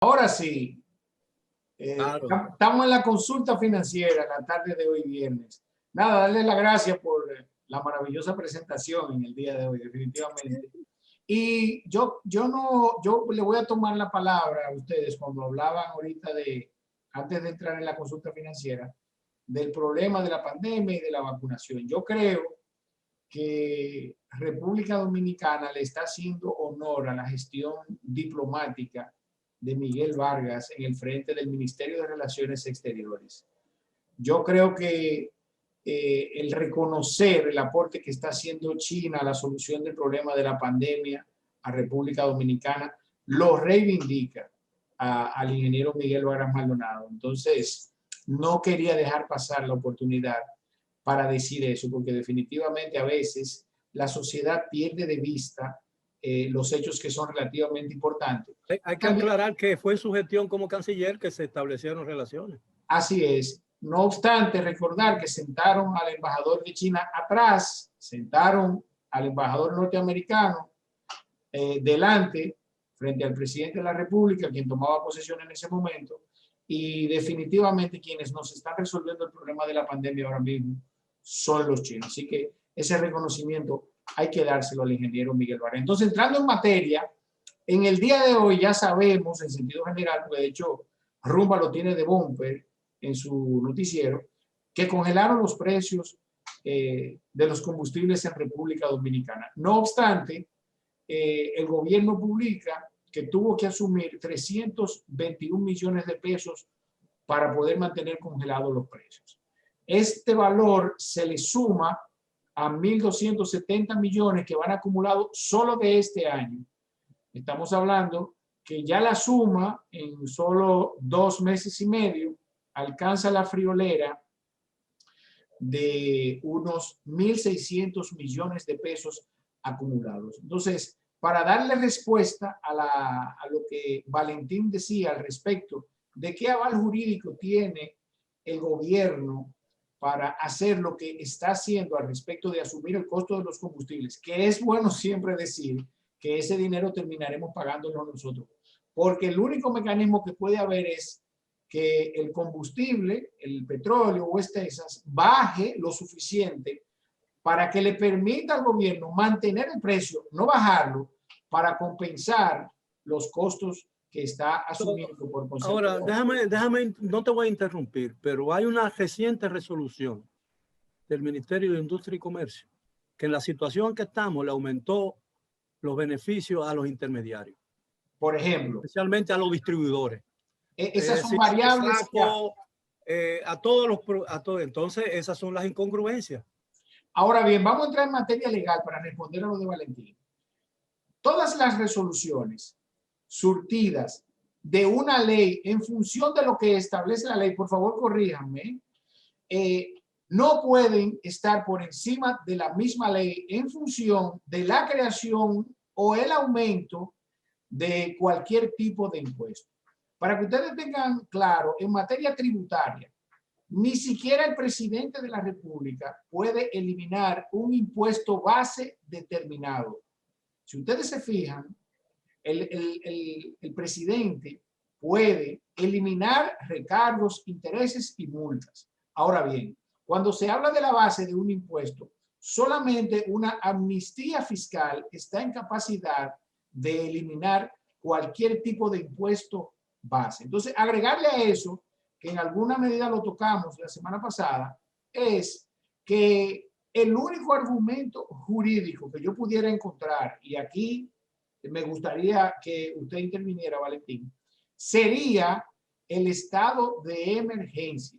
Ahora sí, Claro. estamos en la consulta financiera la tarde de hoy viernes. Nada, darle las gracias por la maravillosa presentación en el día de hoy, definitivamente. Y yo le voy a tomar la palabra a ustedes cuando hablaban ahorita antes de entrar en la consulta financiera, del problema de la pandemia y de la vacunación. Yo creo que República Dominicana le está haciendo honor a la gestión diplomática de Miguel Vargas en el frente del Ministerio de Relaciones Exteriores. Yo creo que el reconocer el aporte que está haciendo China a la solución del problema de la pandemia a República Dominicana lo reivindica al ingeniero Miguel Vargas Maldonado. Entonces, no quería dejar pasar la oportunidad para decir eso, porque definitivamente a veces la sociedad pierde de vista los hechos que son relativamente importantes. Hay que aclarar que fue en su gestión como canciller que se establecieron relaciones. Así es. No obstante, recordar que sentaron al embajador de China atrás, sentaron al embajador norteamericano delante, frente al presidente de la República, quien tomaba posesión en ese momento, y definitivamente quienes nos están resolviendo el problema de la pandemia ahora mismo son los chinos. Así que ese reconocimiento hay que dárselo al ingeniero Miguel Vargas. Entonces, entrando en materia, en el día de hoy ya sabemos, en sentido general, porque de hecho Rumba lo tiene de bumper en su noticiero, que congelaron los precios de los combustibles en República Dominicana. No obstante, el gobierno publica que tuvo que asumir 321 millones de pesos para poder mantener congelados los precios. Este valor se le suma a 1.270 millones que van acumulados solo de este año. Estamos hablando que ya la suma en solo 2 meses y medio alcanza la friolera de unos 1.600 millones de pesos acumulados. Entonces, para darle respuesta a lo que Valentín decía al respecto de qué aval jurídico tiene el gobierno para hacer lo que está haciendo al respecto de asumir el costo de los combustibles, que es bueno siempre decir que ese dinero terminaremos pagándolo nosotros, porque el único mecanismo que puede haber es que el combustible, el petróleo o esas baje lo suficiente para que le permita al gobierno mantener el precio, no bajarlo, para compensar los costos que está asumiendo por concepto. Ahora, déjame, no te voy a interrumpir, pero hay una reciente resolución del Ministerio de Industria y Comercio que en la situación que estamos le aumentó los beneficios a los intermediarios. Por ejemplo. Especialmente a los distribuidores. Esas son variables. A todos. Entonces, esas son las incongruencias. Ahora bien, vamos a entrar en materia legal para responder a lo de Valentín. Todas las resoluciones surtidas de una ley en función de lo que establece la ley, por favor corríjanme, no pueden estar por encima de la misma ley en función de la creación o el aumento de cualquier tipo de impuesto. Para que ustedes tengan claro, en materia tributaria, ni siquiera el presidente de la República puede eliminar un impuesto base determinado. Si ustedes se fijan, el presidente puede eliminar recargos, intereses y multas. Ahora bien, cuando se habla de la base de un impuesto, solamente una amnistía fiscal está en capacidad de eliminar cualquier tipo de impuesto base. Entonces, agregarle a eso, que en alguna medida lo tocamos la semana pasada, es que el único argumento jurídico que yo pudiera encontrar, y aquí me gustaría que usted interviniera, Valentín, sería el estado de emergencia,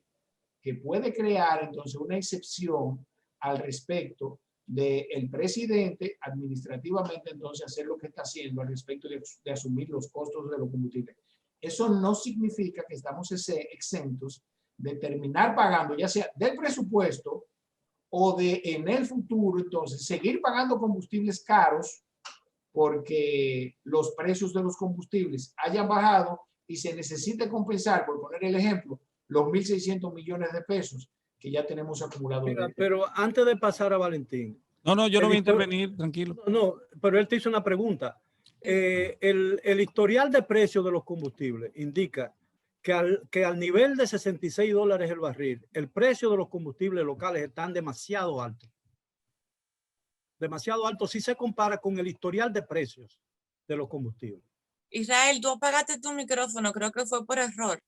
que puede crear entonces una excepción al respecto del presidente administrativamente entonces hacer lo que está haciendo al respecto de asumir los costos de los combustibles. Eso no significa que estamos exentos de terminar pagando, ya sea del presupuesto o de en el futuro, entonces, seguir pagando combustibles caros porque los precios de los combustibles hayan bajado y se necesite compensar, por poner el ejemplo, los 1.600 millones de pesos que ya tenemos acumulados. Mira, pero antes de pasar a Valentín. No, yo no voy a intervenir, tranquilo. No, pero él te hizo una pregunta. el historial de precios de los combustibles indica que al nivel de $66 el barril, el precio de los combustibles locales están demasiado altos. Demasiado altos si se compara con el historial de precios de los combustibles. Israel, tú apagaste tu micrófono, creo que fue por error.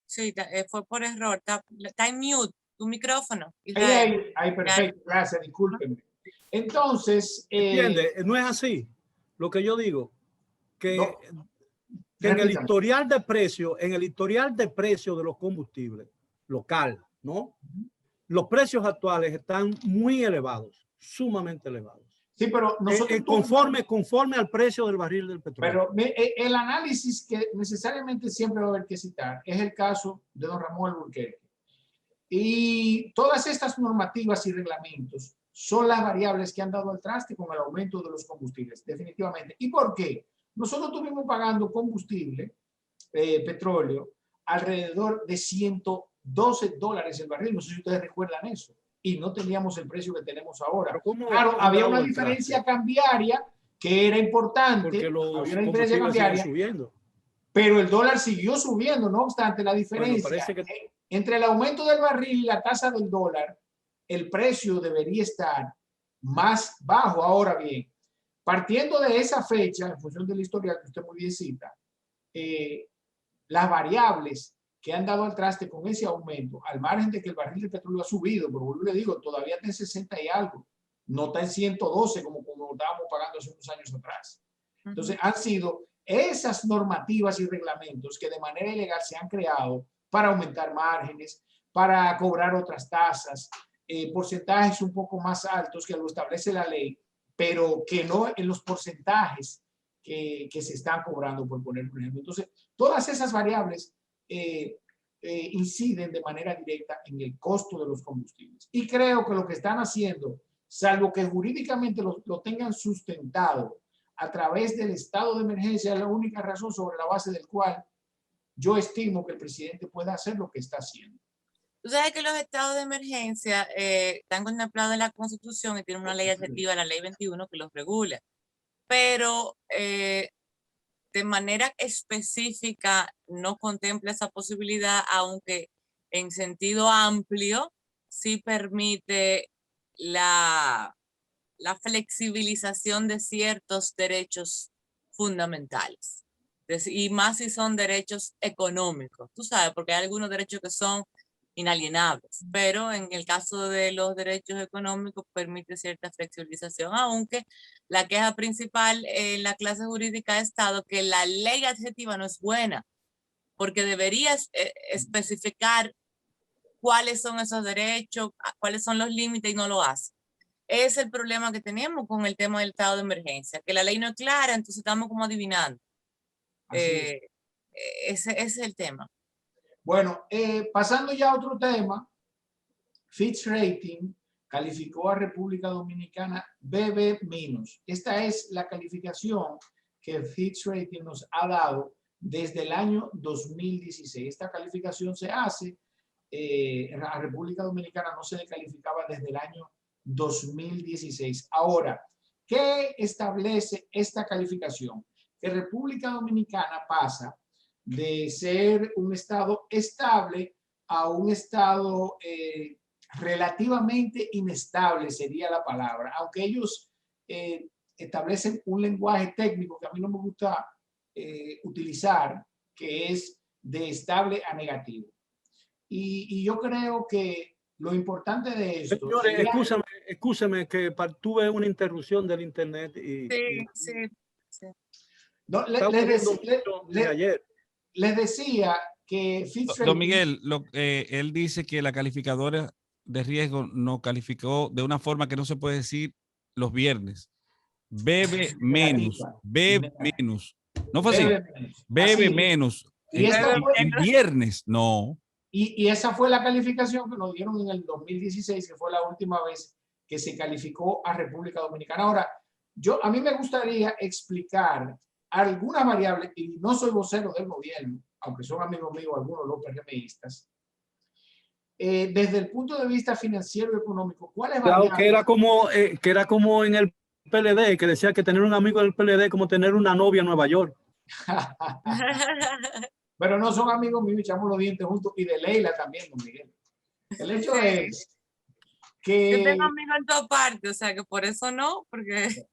Sí, fue por error. Está en mute tu micrófono. Ahí, perfecto, gracias, discúlpenme. Entonces, ¿entiende? No es así. Lo que yo digo, que, no, que en el historial de precio, de los combustibles local, ¿no? Los precios actuales están muy elevados, sumamente elevados. Sí, pero nosotros conforme al precio del barril del petróleo. Pero el análisis que necesariamente siempre va a haber que citar es el caso de don Ramón Alburquerque. Y todas estas normativas y reglamentos son las variables que han dado al traste con el aumento de los combustibles, definitivamente. ¿Y por qué? Nosotros estuvimos pagando combustible, petróleo, alrededor de $112 el barril. No sé si ustedes recuerdan eso. Y no teníamos el precio que tenemos ahora. Claro, había una diferencia cambiaria que era importante. Porque los combustibles siguen subiendo. Pero el dólar siguió subiendo, no obstante la diferencia. Bueno, entre el aumento del barril y la tasa del dólar, el precio debería estar más bajo. Ahora bien, partiendo de esa fecha, en función de la historia que usted muy bien cita, las variables que han dado al traste con ese aumento, al margen de que el barril de petróleo ha subido, pero vuelvo y le digo, todavía está en 60 y algo, no está en 112 como estábamos pagando hace unos años atrás. Entonces, han sido esas normativas y reglamentos que de manera ilegal se han creado para aumentar márgenes, para cobrar otras tasas, porcentajes un poco más altos que lo establece la ley, pero que no en los porcentajes que se están cobrando, por poner un ejemplo. Entonces, todas esas variables inciden de manera directa en el costo de los combustibles. Y creo que lo que están haciendo, salvo que jurídicamente lo tengan sustentado a través del estado de emergencia, es la única razón sobre la base del cual yo estimo que el presidente pueda hacer lo que está haciendo. Tú sabes que los estados de emergencia están contemplados en la Constitución y tienen una ley adjetiva, la Ley 21, que los regula. Pero de manera específica no contempla esa posibilidad, aunque en sentido amplio sí permite la flexibilización de ciertos derechos fundamentales. Y más si son derechos económicos, tú sabes, porque hay algunos derechos que son inalienables, pero en el caso de los derechos económicos permite cierta flexibilización, aunque la queja principal en la clase jurídica ha estado que la ley adjetiva no es buena, porque debería especificar cuáles son esos derechos, cuáles son los límites y no lo hace. Es el problema que tenemos con el tema del estado de emergencia, que la ley no es clara, entonces estamos como adivinando. Ese es el tema. Bueno, pasando ya a otro tema, Fitch Rating calificó a República Dominicana BB-. Esta es la calificación que Fitch Rating nos ha dado desde el año 2016. Esta calificación se hace, a República Dominicana no se le calificaba desde el año 2016. Ahora, ¿qué establece esta calificación? Que República Dominicana pasa de ser un estado estable a un estado relativamente inestable, sería la palabra, aunque ellos establecen un lenguaje técnico que a mí no me gusta utilizar, que es de estable a negativo. Y yo creo que lo importante de esto... Señores, escúchame que tuve una interrupción del internet. Sí. No, les decía que Don Miguel, él dice que la calificadora de riesgo nos calificó de una forma que no se puede decir los viernes. Bebe menos. ¿No fue así? Bebe menos. Y en viernes, no. Y esa fue la calificación que nos dieron en el 2016, que fue la última vez que se calificó a República Dominicana. Ahora, a mí me gustaría explicar algunas variables, y no soy vocero del gobierno, aunque son amigos míos algunos los PRMistas, desde el punto de vista financiero y económico, ¿cuáles variables? Que era como en el PLD, que decía que tener un amigo del PLD es como tener una novia en Nueva York. Pero no son amigos míos, echamos los dientes juntos, y de Leila también, don Miguel. El hecho Sí. es Yo que, tengo amigos en todas partes, o sea que por eso no, porque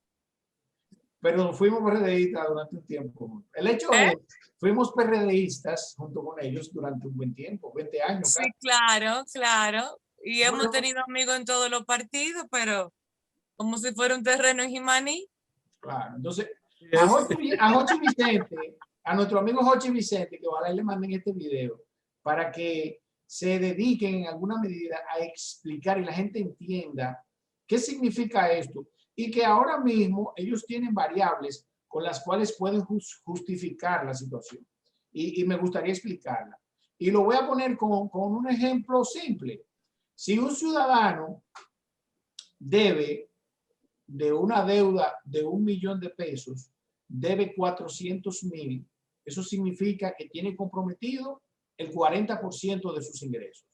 pero fuimos PRDistas durante un tiempo. El hecho ¿Eh? es, fuimos PRDistas junto con ellos durante un buen tiempo, 20 años. sí, Casi. claro, claro. Y hemos Bueno, tenido amigos en todos los partidos, pero como si fuera un terreno en Jimaní. claro, entonces, Y a es- Jochi Vicente, a nuestro amigo Jochi Vicente, que ojalá le manden este video, para que se dediquen en alguna medida a explicar y la gente entienda qué significa esto, y que ahora mismo ellos tienen variables con las cuales pueden justificar la situación. Y me gustaría explicarla. Y lo voy a poner con un ejemplo simple. Si un ciudadano debe de una deuda de 1 millón de pesos, debe 400,000, eso significa que tiene comprometido el 40% de sus ingresos.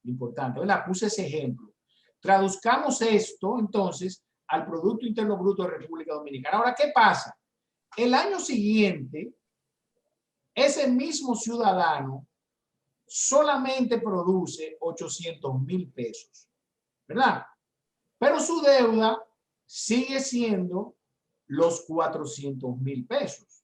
Importante, ¿verdad? Puse ese ejemplo. Traduzcamos esto entonces al Producto Interno Bruto de República Dominicana. Ahora, ¿qué pasa? El año siguiente, ese mismo ciudadano solamente produce 800,000 pesos, ¿verdad? Pero su deuda sigue siendo los 400,000 pesos.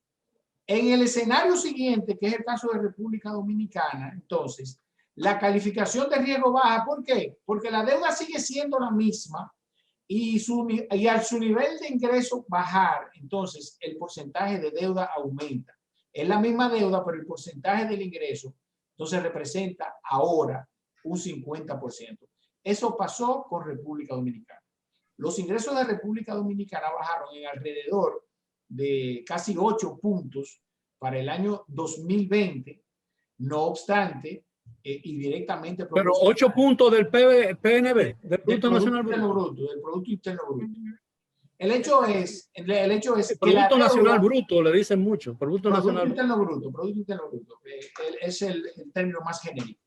En el escenario siguiente, que es el caso de República Dominicana, entonces, la calificación de riesgo baja. ¿Por qué? Porque la deuda sigue siendo la misma y al su nivel de ingreso bajar, entonces el porcentaje de deuda aumenta. Es la misma deuda, pero el porcentaje del ingreso, entonces representa ahora un 50%. Eso pasó con República Dominicana. Los ingresos de República Dominicana bajaron en alrededor de casi 8 puntos para el año 2020, no obstante, y directamente pero 8 puntos del PNB, del Producto Nacional Bruto. Del Producto Interno Bruto. Ujú. El hecho es El que la Producto Nacional deuda, Bruto, le dicen mucho. Producto Nacional Bruto. Producto Interno Bruto, es el término más genérico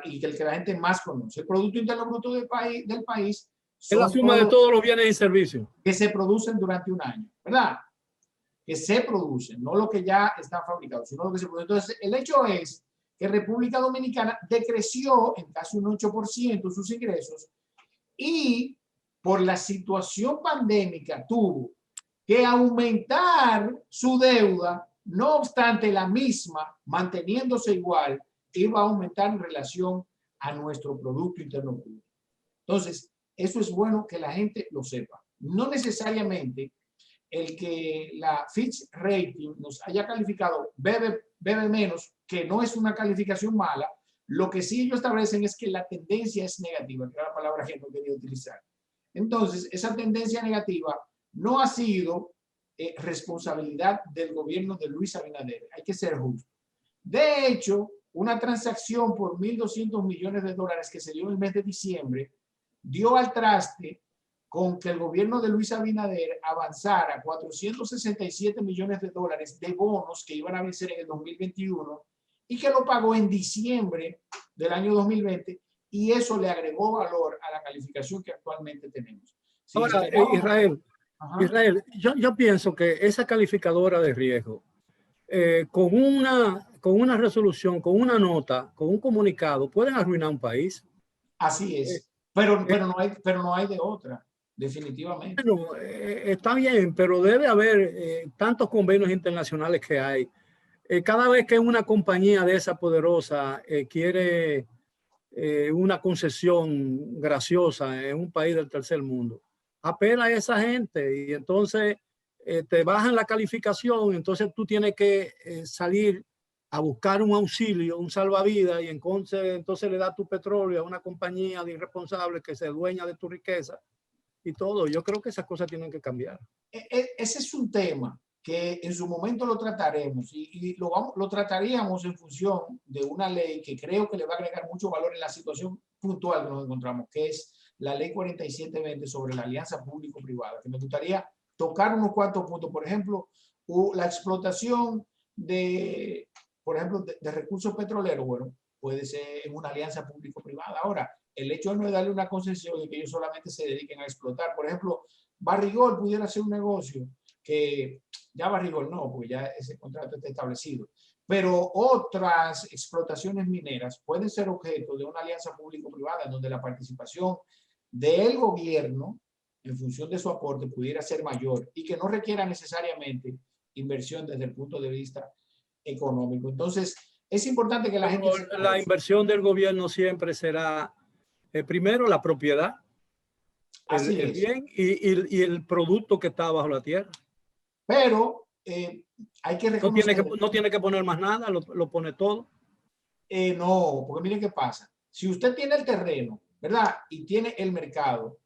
y que el que la gente más conoce. El Producto Interno Bruto del país Es la son suma de todos los bienes y servicios. que se producen durante un año, ¿verdad? Que se producen, no lo que ya está fabricado, sino lo que se produce. Entonces, el hecho es que República Dominicana decreció en casi un 8% sus ingresos, y por la situación pandémica tuvo que aumentar su deuda, no obstante la misma, manteniéndose igual, iba a aumentar en relación a nuestro Producto Interno Bruto. Entonces, eso es bueno que la gente lo sepa. No necesariamente el que la Fitch Rating nos haya calificado BB menos, que no es una calificación mala, lo que sí ellos establecen es que la tendencia es negativa, que era la palabra que no quería utilizar. Entonces, esa tendencia negativa no ha sido responsabilidad del gobierno de Luis Abinader. Hay que ser justo. De hecho, una transacción por 1.200 millones de dólares que se dio en el mes de diciembre dio al traste con que el gobierno de Luis Abinader avanzara 467 millones de dólares de bonos que iban a vencer en el 2021 y que lo pagó en diciembre del año 2020, y eso le agregó valor a la calificación que actualmente tenemos. Si Ahora, Israel, yo pienso que esa calificadora de riesgo, con una resolución, con una nota, con un comunicado, pueden arruinar un país. Así es, pero no hay de otra, definitivamente. Bueno, está bien, pero debe haber tantos convenios internacionales que hay. Cada vez que una compañía de esa poderosa quiere una concesión graciosa en un país del tercer mundo, apela a esa gente y entonces te bajan la calificación, entonces tú tienes que salir a buscar un auxilio, un salvavidas, y entonces le da tu petróleo a una compañía de irresponsables que se dueña de tu riqueza y todo. Yo creo que esas cosas tienen que cambiar. Ese es un tema que en su momento lo trataremos, y lo trataríamos en función de una ley que creo que le va a agregar mucho valor en la situación puntual que nos encontramos, que es la ley 4720 sobre la alianza público-privada, que me gustaría tocar unos cuantos puntos. Por ejemplo, la explotación por ejemplo, de recursos petroleros, bueno, puede ser en una alianza público-privada. Ahora, el hecho no es darle una concesión y que ellos solamente se dediquen a explotar. Por ejemplo, Barrigol pudiera ser un negocio que ya Barrigol no, porque ya ese contrato está establecido. Pero otras explotaciones mineras pueden ser objeto de una alianza público-privada en donde la participación del gobierno en función de su aporte pudiera ser mayor y que no requiera necesariamente inversión desde el punto de vista económico. Entonces, es importante que la gente... La inversión del gobierno siempre será, primero, la propiedad, el bien y el producto que está bajo la tierra. Pero hay que reconocer... No tiene que poner más nada, lo pone todo. No, porque miren qué pasa. Si usted tiene el terreno, ¿verdad? Y tiene el mercado,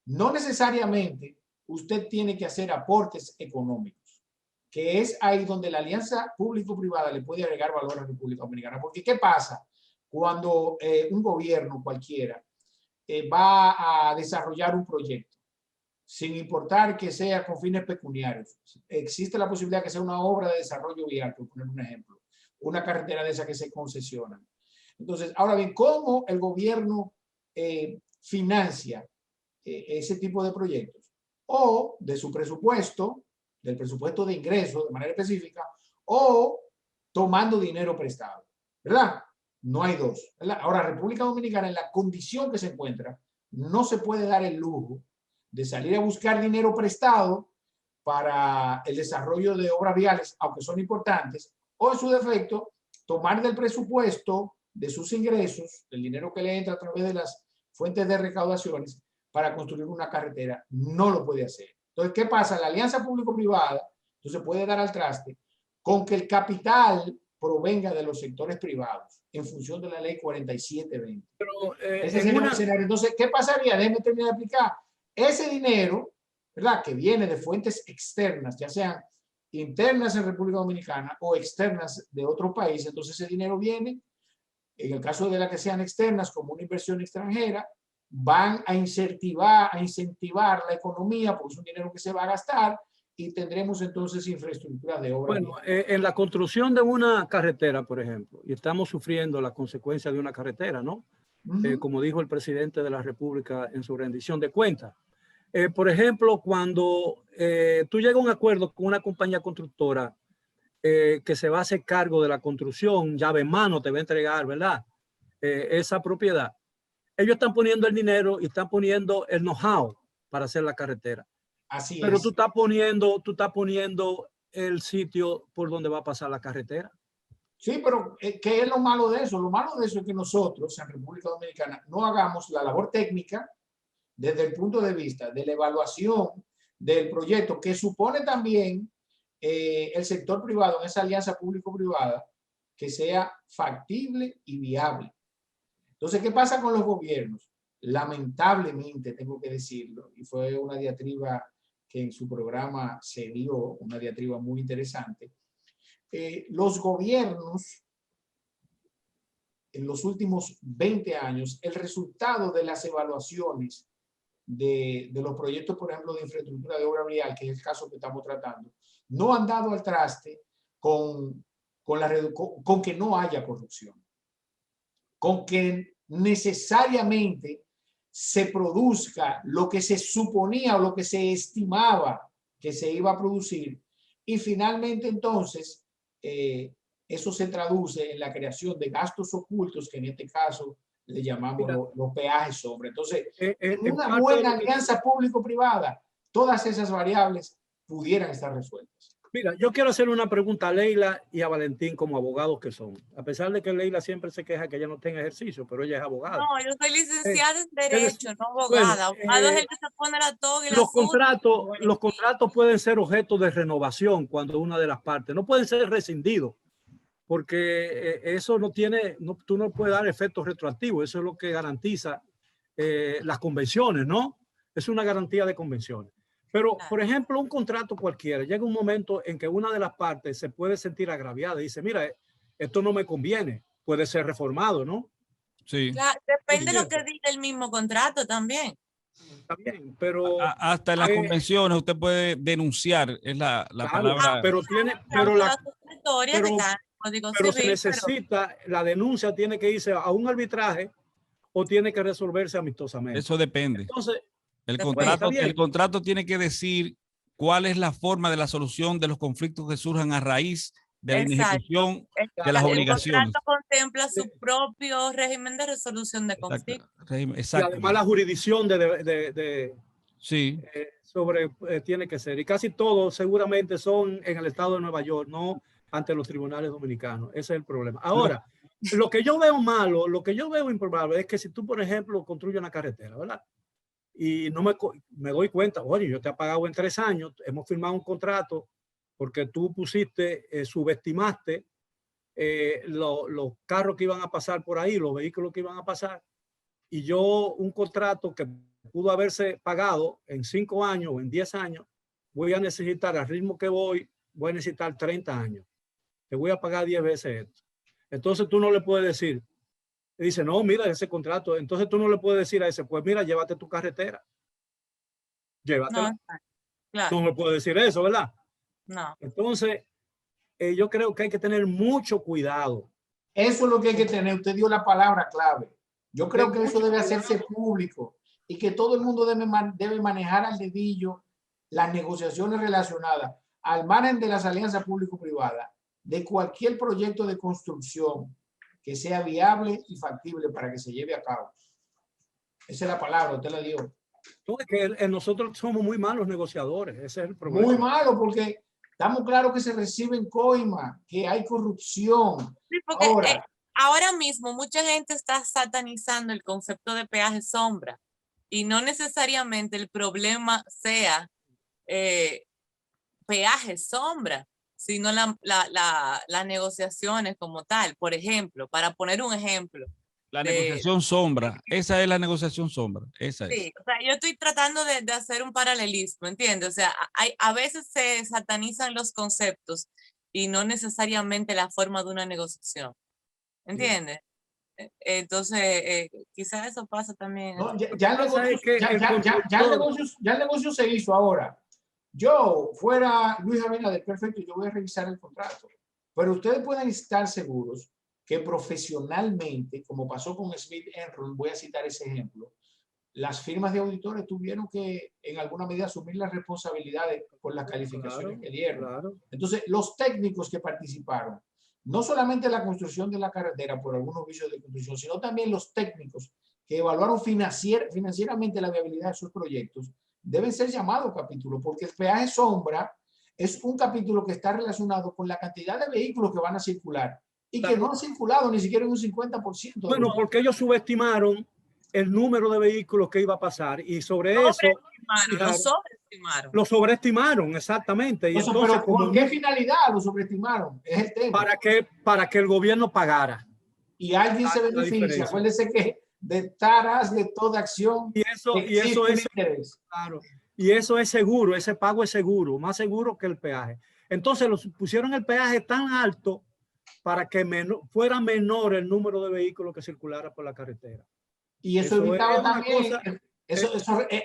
no necesariamente usted tiene que hacer aportes económicos, que es ahí donde la alianza público-privada le puede agregar valor a la República Dominicana. Porque ¿qué pasa cuando un gobierno cualquiera va a desarrollar un proyecto? Sin importar que sea con fines pecuniarios, existe la posibilidad que sea una obra de desarrollo vial, por poner un ejemplo, una carretera de esas que se concesionan. Entonces, ahora bien, ¿cómo el gobierno financia ese tipo de proyectos? O de su presupuesto, del presupuesto de ingresos de manera específica, o tomando dinero prestado, ¿verdad? No hay dos, ¿verdad? Ahora, República Dominicana, en la condición que se encuentra, no se puede dar el lujo de salir a buscar dinero prestado para el desarrollo de obras viales, aunque son importantes, o en su defecto, tomar del presupuesto, de sus ingresos, del dinero que le entra a través de las fuentes de recaudaciones, para construir una carretera. No lo puede hacer. Entonces, ¿qué pasa? La alianza público-privada, entonces puede dar al traste con que el capital provenga de los sectores privados en función de la ley 4720. Pero, ese sería un escenario. Entonces, ¿qué pasaría? Déjeme terminar de explicar. Ese dinero, ¿verdad?, que viene de fuentes externas, ya sean internas en República Dominicana o externas de otro país, entonces ese dinero viene, en el caso de las que sean externas, como una inversión extranjera, van a incentivar la economía, porque es un dinero que se va a gastar, y tendremos entonces infraestructura de obra. Bueno, en la construcción de una carretera, por ejemplo, y estamos sufriendo las consecuencias de una carretera, ¿no? Como dijo el presidente de la República en su rendición de cuentas. Por ejemplo, cuando tú llegas a un acuerdo con una compañía constructora que se va a hacer cargo de la construcción, llave en mano te va a entregar, ¿verdad? Esa propiedad. Ellos están poniendo el dinero y están poniendo el know-how para hacer la carretera. Así Pero es. tú estás poniendo el sitio por donde va a pasar la carretera. Sí, pero ¿qué es lo malo de eso? Lo malo de eso es que nosotros en República Dominicana no hagamos la labor técnica desde el punto de vista de la evaluación del proyecto, que supone también el sector privado en esa alianza público-privada, que sea factible y viable. Entonces, ¿qué pasa con los gobiernos? Lamentablemente, tengo que decirlo, y fue una diatriba que en su programa se dio, una diatriba muy interesante. Los gobiernos en los últimos 20 años, el resultado de las evaluaciones de los proyectos, por ejemplo, de infraestructura de obra vial, que es el caso que estamos tratando, no han dado al traste con que no haya corrupción, con que necesariamente se produzca lo que se suponía o lo que se estimaba que se iba a producir, y finalmente entonces eso se traduce en la creación de gastos ocultos, que en este caso le llamamos los peajes sombra. Entonces, en una buena alianza público-privada, todas esas variables pudieran estar resueltas. Mira, yo quiero hacer una pregunta a Leila y a Valentín como abogados que son. A pesar de que Leila siempre se queja que ella no tenga ejercicio, pero ella es abogada. No, yo soy licenciada en Derecho, no abogada. Abogado es el que se pone la toga y la los contratos pueden ser objeto de renovación cuando una de las partes. No pueden ser rescindidos, porque eso no tiene, tú no puedes dar efectos retroactivos. Eso es lo que garantiza las convenciones, ¿no? Es una garantía de convenciones. Pero, por ejemplo, un contrato cualquiera, llega un momento en que una de las partes se puede sentir agraviada y dice, mira, esto no me conviene, puede ser reformado, ¿no? Sí. Claro, depende de lo que diga el mismo contrato también. Está bien, pero... Hasta en las convenciones usted puede denunciar, es la claro, palabra. Pero se necesita, la denuncia tiene que irse a un arbitraje o tiene que resolverse amistosamente. Eso depende. Entonces, El Después- contrato tiene que decir cuál es la forma de la solución de los conflictos que surjan a raíz de la Exacto. inejecución de las obligaciones. El contrato contempla su propio régimen de resolución de conflictos. Y Exacto. además la jurisdicción Sí. tiene que ser. Y casi todos seguramente son en el estado de Nueva York, no ante los tribunales dominicanos. Ese es el problema. Ahora, lo que yo veo malo, lo que yo veo improbable es que si tú, por ejemplo, construyes una carretera, ¿verdad? Y no me doy cuenta, oye, yo te he pagado en 3 años, hemos firmado un contrato porque tú subestimaste los carros que iban a pasar por ahí, los vehículos que iban a pasar, y yo un contrato que pudo haberse pagado en 5 años o en 10 años, voy a necesitar, al ritmo que voy a necesitar 30 años. Te voy a pagar 10 veces esto. Entonces tú no le puedes decir, dice, no, mira ese contrato. Entonces tú no le puedes decir a ese, pues mira, llévate tu carretera. Llévatela. No, claro, Tú no le puedes decir eso, ¿verdad? no. Entonces, yo creo que hay que tener mucho cuidado. Eso es lo que hay que tener. Usted dio la palabra clave. Yo creo que eso debe hacerse público y que todo el mundo debe manejar al dedillo las negociaciones relacionadas al margen de las alianzas público-privadas de cualquier proyecto de construcción que sea viable y factible para que se lleve a cabo. Esa es la palabra, usted la dio. No, es que nosotros somos muy malos negociadores, ese es el problema. Muy malo, porque estamos claros que se reciben coimas, que hay corrupción. Sí, porque Ahora, ahora mismo mucha gente está satanizando el concepto de peaje sombra y no necesariamente el problema sea peaje sombra, sino las negociaciones como tal. Por ejemplo, para poner un ejemplo. La negociación sombra. Esa es la negociación sombra. Esa es. Sí, o sea, yo estoy tratando de hacer un paralelismo, ¿entiendes? O sea, a veces se satanizan los conceptos y no necesariamente la forma de una negociación, ¿entiendes? Entonces, quizás eso pasa también. no, ya el negocio se hizo ahora. Yo fuera Luis Abinader, perfecto, yo voy a revisar el contrato. Pero ustedes pueden estar seguros que profesionalmente, como pasó con Smith Enron, voy a citar ese ejemplo, las firmas de auditores tuvieron que en alguna medida asumir las responsabilidades por las calificaciones que dieron. Claro. Entonces, los técnicos que participaron, no solamente la construcción de la carretera por algunos vicios de construcción, sino también los técnicos que evaluaron financieramente la viabilidad de sus proyectos, deben ser llamados capítulo, porque el peaje sombra es un capítulo que está relacionado con la cantidad de vehículos que van a circular y que no han circulado ni siquiera en un 50%. Bueno, porque ellos subestimaron el número de vehículos que iba a pasar y sobre eso lo sobreestimaron, exactamente. Y entonces, pero ¿por qué finalidad lo sobreestimaron? Es el tema. Para que el gobierno pagara. Y alguien se beneficia. Acuérdense que detrás de toda acción y eso es claro. Y eso es seguro, ese pago es seguro, más seguro que el peaje. Entonces pusieron el peaje tan alto para que fuera menor el número de vehículos que circulara por la carretera. Y eso evitaba también,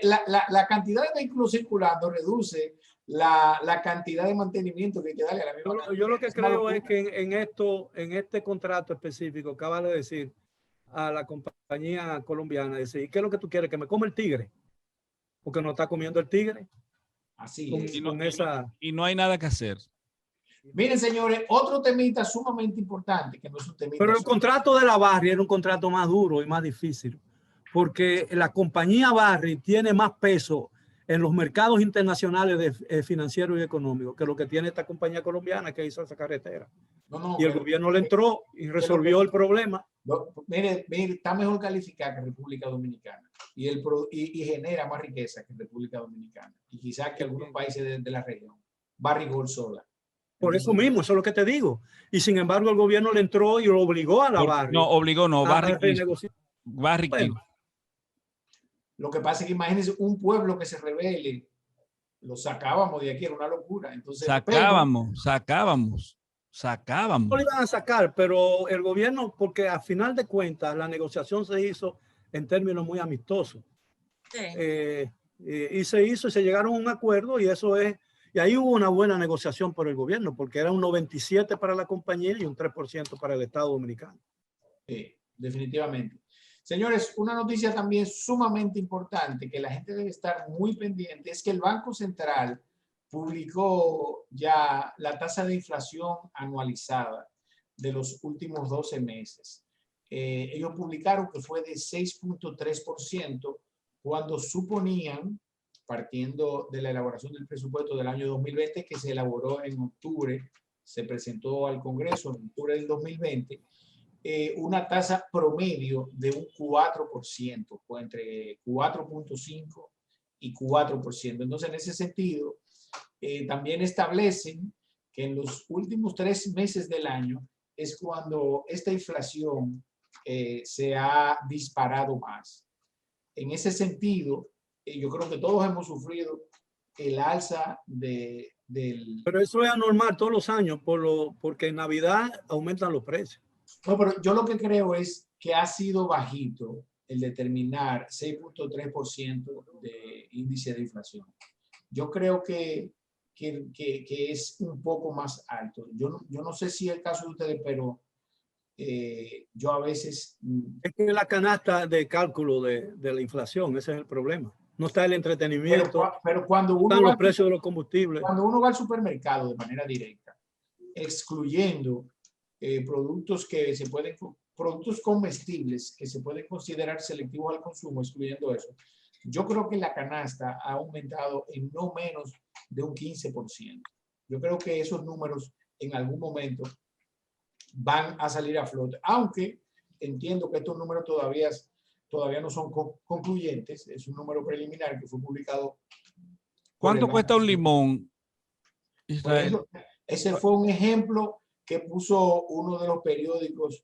la cantidad de vehículos circulando reduce la cantidad de mantenimiento que hay que darle a la misma. Yo lo que creo es que en este contrato específico, acaba de decir a la compañía colombiana, decir, ¿qué es lo que tú quieres? ¿Que me come el tigre? Porque no está comiendo el tigre. Así con, es. Y no hay nada que hacer. Miren, señores, otro temita sumamente importante, que no es un temita. Pero el contrato de la Barry era un contrato más duro y más difícil, porque la compañía Barry tiene más peso en los mercados internacionales financieros y económicos que lo que tiene esta compañía colombiana que hizo esa carretera. Y el gobierno le entró y resolvió el problema. Mire, está mejor calificada que República Dominicana y genera más riqueza que República Dominicana y quizás que algunos países de la región. Barry Gold sola. Por eso mismo, eso es lo que te digo. Y sin embargo, el gobierno le entró y lo obligó a la Barry. No, obligó, no. Barry bueno, lo que pasa es que imagínense un pueblo que se rebele, lo sacábamos de aquí, era una locura. Entonces, sacábamos. No lo iban a sacar, pero el gobierno, porque a final de cuentas la negociación se hizo en términos muy amistosos. Sí. Y se hizo y se llegaron a un acuerdo y eso es. Y ahí hubo una buena negociación por el gobierno, porque era un 97% para la compañía y un 3% para el Estado Dominicano. Sí, definitivamente. Señores, una noticia también sumamente importante que la gente debe estar muy pendiente es que el Banco Central publicó ya la tasa de inflación anualizada de los últimos 12 meses. Ellos publicaron que fue de 6.3% cuando suponían, partiendo de la elaboración del presupuesto del año 2020, que se elaboró en octubre, se presentó al Congreso en octubre del 2020, una tasa promedio de un 4%, o entre 4.5 y 4%. Entonces, en ese sentido, también establecen que en los últimos 3 meses del año es cuando esta inflación se ha disparado más. En ese sentido, yo creo que todos hemos sufrido el alza del... Pero eso es anormal todos los años porque en Navidad aumentan los precios. No, pero yo lo que creo es que ha sido bajito el determinar 6.3% de índice de inflación. Yo creo que es un poco más alto. Yo no sé si es el caso de ustedes, pero yo a veces... Es que la canasta de cálculo de la inflación, ese es el problema. No está el entretenimiento, pero cuando uno están los precios de los combustibles. Cuando uno va al supermercado de manera directa, excluyendo productos comestibles que se pueden considerar selectivos al consumo, excluyendo eso, yo creo que la canasta ha aumentado en no menos de un 15%. Yo creo que esos números en algún momento van a salir a flote, aunque entiendo que estos números todavía no son concluyentes. Es un número preliminar que fue publicado. ¿Cuánto cuesta un limón, Israel? Ejemplo, ese fue un ejemplo que puso uno de los periódicos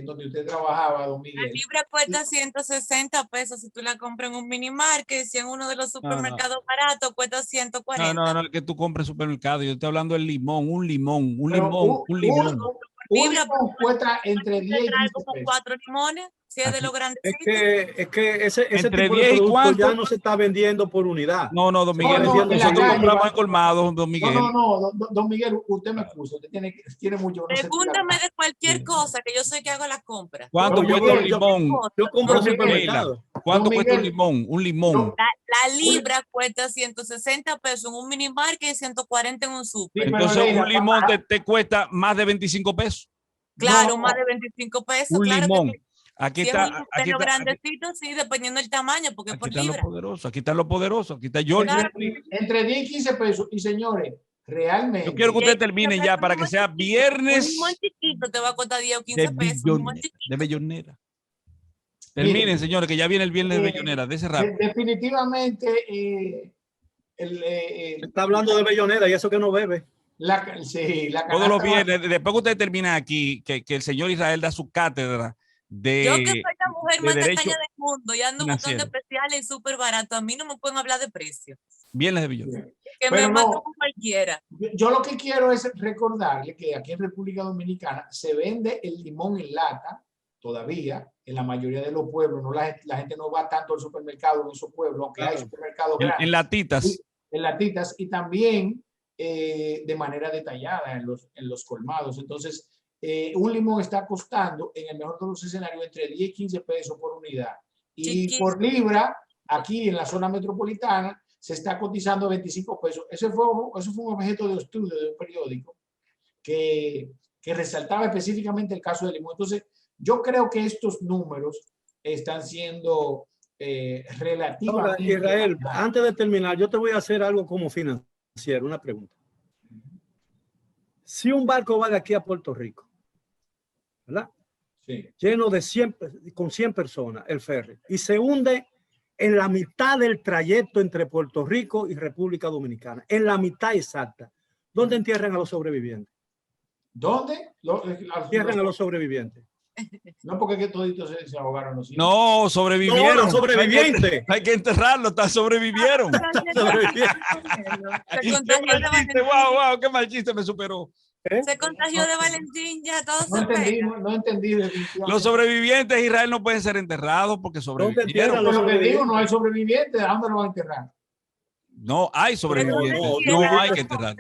donde usted trabajaba, don Miguel. La libra cuesta 160 pesos si tú la compras en un mini market, si en uno de los supermercados baratos cuesta 140. No, que tú compres supermercado. Yo estoy hablando del limón, un limón. Un limón cuesta entre 10 y 15 como pesos. 4 limones, si es de los grandecitos. Es que ese Entre tipo de 10 y producto cuánto. ya no se está vendiendo por unidad. No, don Miguel, No, en la nosotros calle, compramos en colmados, don Miguel. No, don Miguel, usted me excusa, usted tiene mucho. Pregúntame de cualquier cosa, que yo soy que hago las compras. ¿Cuánto Yo cuesta un voy- limón? Yo compro Don Miguel, supermercado. ¿Cuánto Don cuesta un Miguel, limón? Un limón. La libra cuesta 160 pesos en un mini market y 140 en un super. Sí, pero Entonces Leila, un limón te cuesta más de 25 pesos. Claro, no. más de 25 pesos. Un claro limón. que sí. Aquí Si está. es un de los grandecitos, sí, dependiendo del tamaño, porque es Aquí por están los libra. poderosos. Aquí están los poderosos. Aquí está George. Claro. Entre 10 y 15 pesos. Y señores, realmente. Yo quiero que ustedes terminen ya para que sea Un viernes limón chiquito te va a costar 10 o de 15 pesos. Un limón chiquito. bellonera. Terminen, Miren, señores, que ya viene el viernes de eh, bellonera. De ese rato. definitivamente, Está hablando de bellonera y eso que no bebe. la Todos los canasta viernes, después que ustedes terminan aquí, que el señor Israel da su cátedra Yo que de, soy la mujer de más derecho tacaña del mundo y ando buscando financiero. especiales y súper barato, a mí no me pueden hablar de precio. Viernes de bellonera. Que Pero me mato no. con cualquiera. Yo lo que quiero es recordarle que aquí en República Dominicana se vende el limón en lata todavía en la mayoría de los pueblos. No, la gente no va tanto al supermercado en esos pueblos, aunque hay supermercados grandes. En latitas. En latitas y también de manera detallada en los colmados. Entonces, un limón está costando, en el mejor de los escenarios, entre 10 y 15 pesos por unidad. Y Chiquito. por libra, aquí en la zona metropolitana, se está cotizando 25 pesos. Eso fue un objeto de estudio de un periódico que resaltaba específicamente el caso del limón. Entonces, yo creo que estos números están siendo Ahora, relativamente... Israel, antes de terminar, yo te voy a hacer algo como financiero, una pregunta. Si un barco va de aquí a Puerto Rico, ¿verdad? Sí. Lleno de 100, con 100 personas, el ferry, y se hunde en la mitad del trayecto entre Puerto Rico y República Dominicana, en la mitad exacta, ¿dónde entierran a los sobrevivientes? ¿Dónde? Entierran a los sobrevivientes. No, porque que toditos se ahogaron los hijos. No, sobrevivieron. No, los sobrevivientes. Hay que enterrarlo, sobrevivieron. Se contagió de Valentín. Wow, qué mal chiste me superó. Se contagió de Valentín, ya todo No se entendí, pega. no entendí. definitivamente. Los sobrevivientes de Israel no pueden ser enterrados porque entierran sobrevivieron. los Pero lo que digo, sobrevivientes? no hay sobrevivientes. ¿A dónde lo van a enterrar? No hay sobrevivientes. No, No hay que enterrar.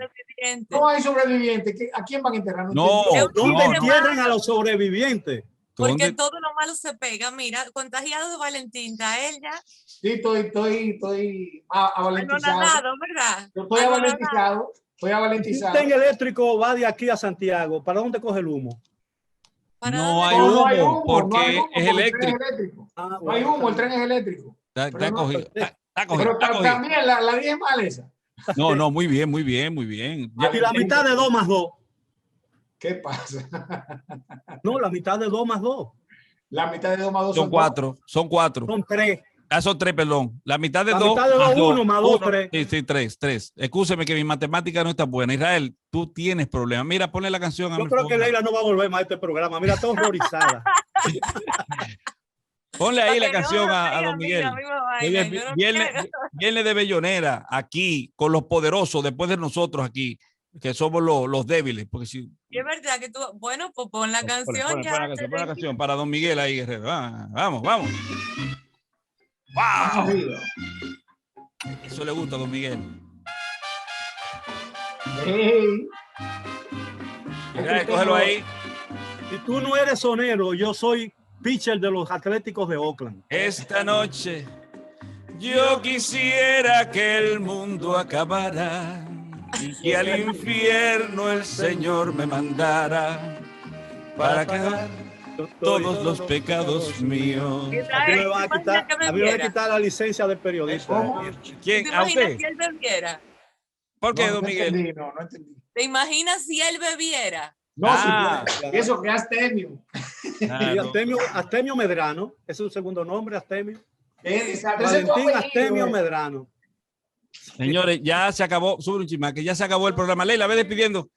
No hay sobrevivientes. ¿A quién van a enterrar? No, entendí. ¿Dónde no. entierran a los sobrevivientes? Porque ¿Dónde? todo lo malo se pega. Mira, contagiado de Valentín, está él ya. Sí, estoy avalentizado. Anonadado, ¿verdad? Yo estoy Anonadado. avalentizado. Estoy Si un avalentizado. tren eléctrico va de aquí a Santiago, ¿para dónde coge el humo? ¿Para No dónde hay va? No hay humo, humo, porque no hay humo, es porque el tren eléctrico. es eléctrico. Ah, No hay bueno, humo, el tren es eléctrico. Está Pero no- cogido. Está cogido. Pero Está cogido. también la dije mal esa. No, muy bien, muy bien, muy bien. Ya- Y la mitad de 2 más 2. ¿Qué pasa? No, la mitad de 2 más 2. La mitad de 2 más 2 son cuatro. Son 3. Ah, son 3, perdón. La mitad de La 2 mitad de dos, uno, más dos, tres. Sí, sí, 3. Excúseme que mi matemática no está buena. Israel, tú tienes problemas. Mira, ponle la canción a Yo mi creo que fondo. Leila no va a volver más a este programa. Mira, está horrorizada. Ponle ahí la Para que no canción me a diga, don Miguel. mira, misma vaina, Hoy es yo no viernes, quiero. viernes de Bellonera, aquí, con los poderosos, después de nosotros aquí, que somos los débiles. Porque si, Y es verdad que tú, bueno, pues pon la canción pon ya. pon la canción para don Miguel ahí, Guerrero. Ah, vamos, vamos. Vamos ¡Wow! arriba. Eso le gusta a don Miguel. Hey. Israel, cógelo ahí. Si tú no eres sonero, yo soy pitcher de los Atléticos de Oakland. Esta noche yo quisiera que el mundo acabara y que al infierno el Señor me mandara para pagar todos los pecados míos. A mí me van a quitar, a mí me van a quitar la licencia de periodista. ¿Cómo? ¿Quién? ¿Te ¿A imaginas usted? si él bebiera? ¿Por qué, No, don no Miguel? entendí, no entendí. ¿Te imaginas si él bebiera? No, Ah. si eso que Astemio. Y Claro. Astemio Medrano, ese es su segundo nombre, Astemio. Ese es tu Valentín apellido, Astemio Medrano. Señores, ya se acabó, sube un chisme, que ya se acabó el programa. Leila, ve despidiendo.